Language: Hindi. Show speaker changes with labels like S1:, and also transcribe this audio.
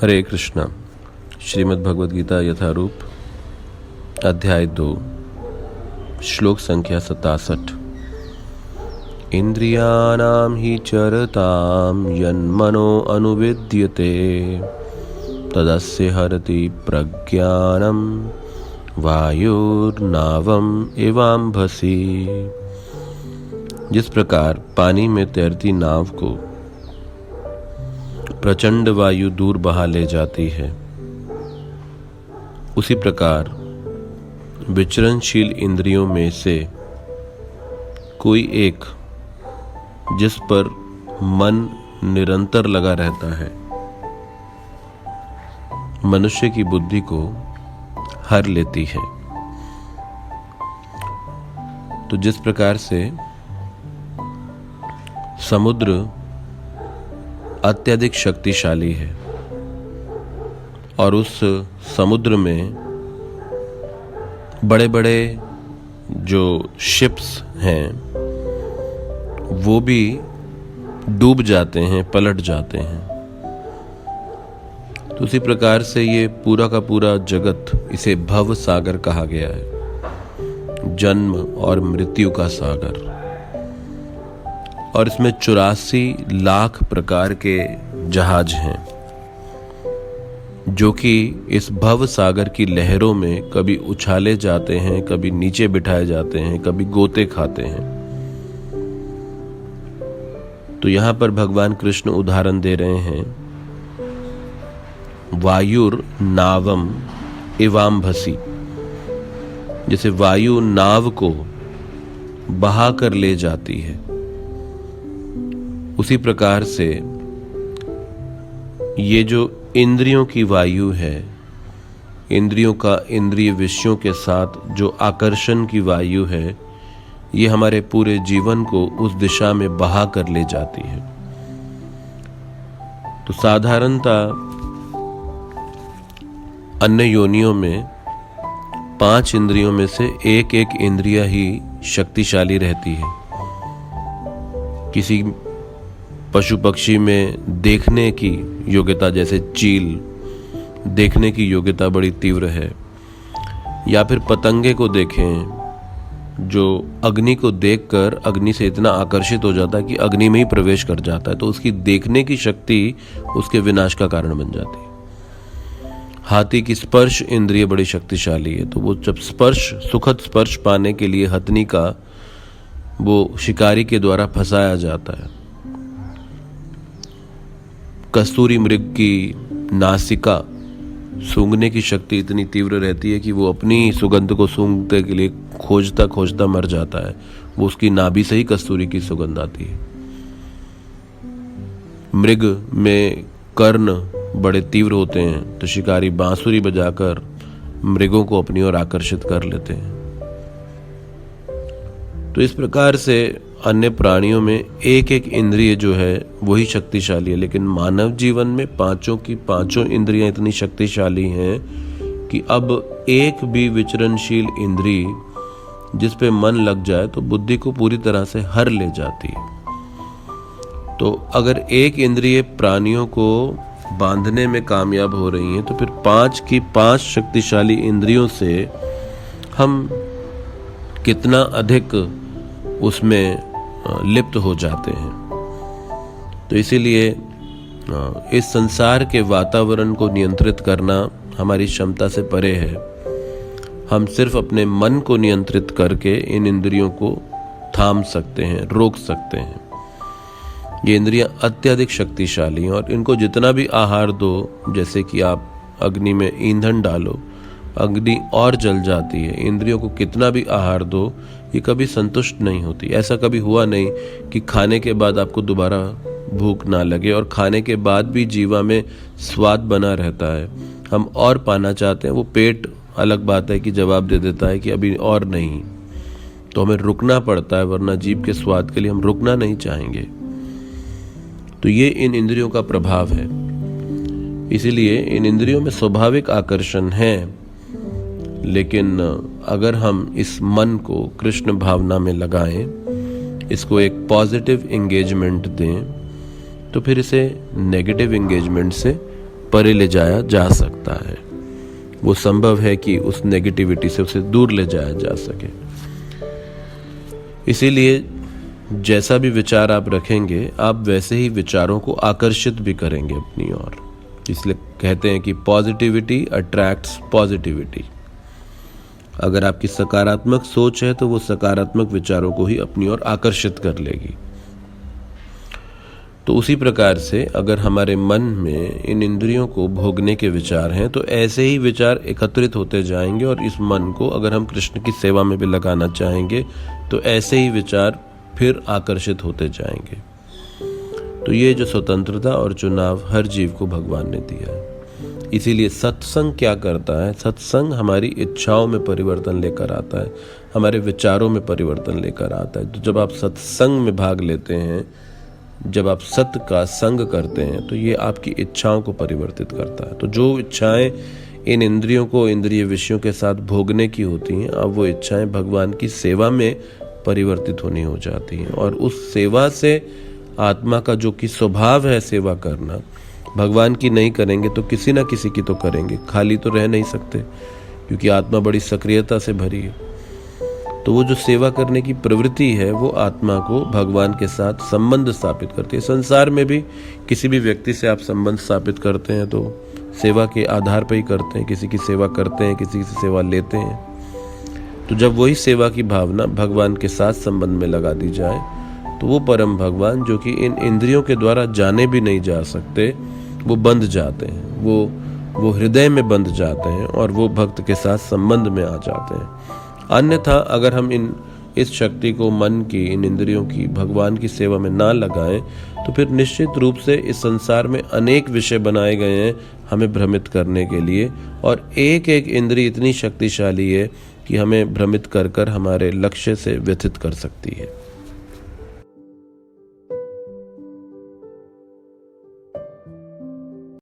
S1: हरे कृष्णा। श्रीमद् भगवद गीता यथारूप अध्याय 2 श्लोक संख्या 67। इंद्रियाणां हि चरतां यन्मनो अनुविद्यते तदस्य हरति प्रज्ञानं वायुर्नावम् इवाम्भसि। जिस प्रकार पानी में तैरती नाव को प्रचंड वायु दूर बहा ले जाती है, उसी प्रकार विचरणशील इंद्रियों में से कोई एक जिस पर मन निरंतर लगा रहता है, मनुष्य की बुद्धि को हर लेती है। तो जिस प्रकार से समुद्र अत्यधिक शक्तिशाली है और उस समुद्र में बड़े बड़े जो शिप्स हैं वो भी डूब जाते हैं, पलट जाते हैं। तो उसी प्रकार से ये पूरा का पूरा जगत, इसे भव सागर कहा गया है, जन्म और मृत्यु का सागर। और इसमें 84 लाख प्रकार के जहाज हैं जो कि इस भव सागर की लहरों में कभी उछाले जाते हैं, कभी नीचे बिठाए जाते हैं, कभी गोते खाते हैं। तो यहां पर भगवान कृष्ण उदाहरण दे रहे हैं, वायुर नावम इवाम्भसि। जैसे वायु नाव को बहा कर ले जाती है, उसी प्रकार से ये जो इंद्रियों की वायु है, इंद्रियों का इंद्रिय विषयों के साथ जो आकर्षण की वायु है, ये हमारे पूरे जीवन को उस दिशा में बहा कर ले जाती है। तो साधारणतः अन्य योनियों में 5 इंद्रियों में से एक इंद्रिय ही शक्तिशाली रहती है। किसी पशु पक्षी में देखने की योग्यता, जैसे चील, देखने की योग्यता बड़ी तीव्र है। या फिर पतंगे को देखें जो अग्नि को देखकर अग्नि से इतना आकर्षित हो जाता है कि अग्नि में ही प्रवेश कर जाता है, तो उसकी देखने की शक्ति उसके विनाश का कारण बन जाती है। हाथी की स्पर्श इंद्रिय बड़ी शक्तिशाली है, तो वो जब सुखद स्पर्श पाने के लिए हथनी का वो शिकारी के द्वारा फंसाया जाता है। कस्तूरी मृग की नासिका सूंघने की शक्ति इतनी तीव्र रहती है कि वो अपनी सुगंध को सूंघने के लिए खोजता खोजता मर जाता है। वो उसकी नाभि से ही कस्तूरी की सुगंध आती है। मृग में कर्ण बड़े तीव्र होते हैं, तो शिकारी बांसुरी बजाकर मृगों को अपनी ओर आकर्षित कर लेते हैं। तो इस प्रकार से अन्य प्राणियों में एक इंद्रिय जो है वही शक्तिशाली है, लेकिन मानव जीवन में पांचों की पांचों इंद्रियां इतनी शक्तिशाली हैं कि अब एक भी विचरणशील इंद्रिय जिस पे मन लग जाए तो बुद्धि को पूरी तरह से हर ले जाती है। तो अगर एक इंद्रिय प्राणियों को बांधने में कामयाब हो रही है, तो फिर 5 की 5 शक्तिशाली इंद्रियों से हम कितना अधिक उसमें लिप्त हो जाते हैं। तो इसीलिए इस संसार के वातावरण को नियंत्रित करना हमारी क्षमता से परे है। हम सिर्फ अपने मन को नियंत्रित करके इन इंद्रियों को थाम सकते हैं, रोक सकते हैं। ये इंद्रियां अत्यधिक शक्तिशाली हैं और इनको जितना भी आहार दो, जैसे कि आप अग्नि में ईंधन डालो, अग्नि और जल जाती है। इंद्रियों को कितना भी आहार दो, ये कभी संतुष्ट नहीं होती। ऐसा कभी हुआ नहीं कि खाने के बाद आपको दोबारा भूख ना लगे, और खाने के बाद भी जीवा में स्वाद बना रहता है। हम और पाना चाहते हैं, वो पेट अलग बात है कि जवाब दे देता है कि अभी और नहीं, तो हमें रुकना पड़ता है, वरना जीभ के स्वाद के लिए हम रुकना नहीं चाहेंगे। तो ये इन इंद्रियों का प्रभाव है। इसीलिए इन इंद्रियों में स्वाभाविक आकर्षण है, लेकिन अगर हम इस मन को कृष्ण भावना में लगाएं, इसको एक पॉजिटिव एंगेजमेंट दें, तो फिर इसे नेगेटिव एंगेजमेंट से परे ले जाया जा सकता है। वो संभव है कि उस नेगेटिविटी से उसे दूर ले जाया जा सके। इसीलिए जैसा भी विचार आप रखेंगे, आप वैसे ही विचारों को आकर्षित भी करेंगे अपनी ओर। इसलिए कहते हैं कि पॉजिटिविटी अट्रैक्ट्स पॉजिटिविटी। अगर आपकी सकारात्मक सोच है तो वो सकारात्मक विचारों को ही अपनी ओर आकर्षित कर लेगी। तो उसी प्रकार से अगर हमारे मन में इन इंद्रियों को भोगने के विचार हैं तो ऐसे ही विचार एकत्रित होते जाएंगे, और इस मन को अगर हम कृष्ण की सेवा में भी लगाना चाहेंगे तो ऐसे ही विचार फिर आकर्षित होते जाएंगे। तो ये जो स्वतंत्रता और चुनाव हर जीव को भगवान ने दिया है। इसीलिए सत्संग क्या करता है? सत्संग हमारी इच्छाओं में परिवर्तन लेकर आता है, हमारे विचारों में परिवर्तन लेकर आता है। तो जब आप सत्संग में भाग लेते हैं, जब आप सत्य का संग करते हैं, तो ये आपकी इच्छाओं को परिवर्तित करता है। तो जो इच्छाएं इन इंद्रियों को इंद्रिय विषयों के साथ भोगने की होती हैं, अब वो इच्छाएं भगवान की सेवा में परिवर्तित होनी हो जाती हैं। और उस सेवा से आत्मा का जो कि स्वभाव है सेवा करना, भगवान की नहीं करेंगे तो किसी ना किसी की तो करेंगे, खाली तो रह नहीं सकते, क्योंकि आत्मा बड़ी सक्रियता से भरी है। तो वो जो सेवा करने की प्रवृत्ति है वो आत्मा को भगवान के साथ संबंध स्थापित करती है। संसार में भी किसी भी व्यक्ति से आप संबंध स्थापित करते हैं तो सेवा के आधार पर ही करते हैं, किसी की सेवा करते हैं, किसी की सेवा लेते हैं। तो जब वही सेवा की भावना भगवान के साथ संबंध में लगा दी जाए तो वो परम भगवान जो कि इन इंद्रियों के द्वारा जाने भी नहीं जा सकते, वो बंध जाते हैं, वो हृदय में बंध जाते हैं और वो भक्त के साथ संबंध में आ जाते हैं। अन्यथा अगर हम इस शक्ति को मन की, इन इंद्रियों की भगवान की सेवा में ना लगाएं तो फिर निश्चित रूप से इस संसार में अनेक विषय बनाए गए हैं हमें भ्रमित करने के लिए, और एक एक इंद्रिय इतनी शक्तिशाली है कि हमें भ्रमित कर कर हमारे लक्ष्य से व्यथित कर सकती है।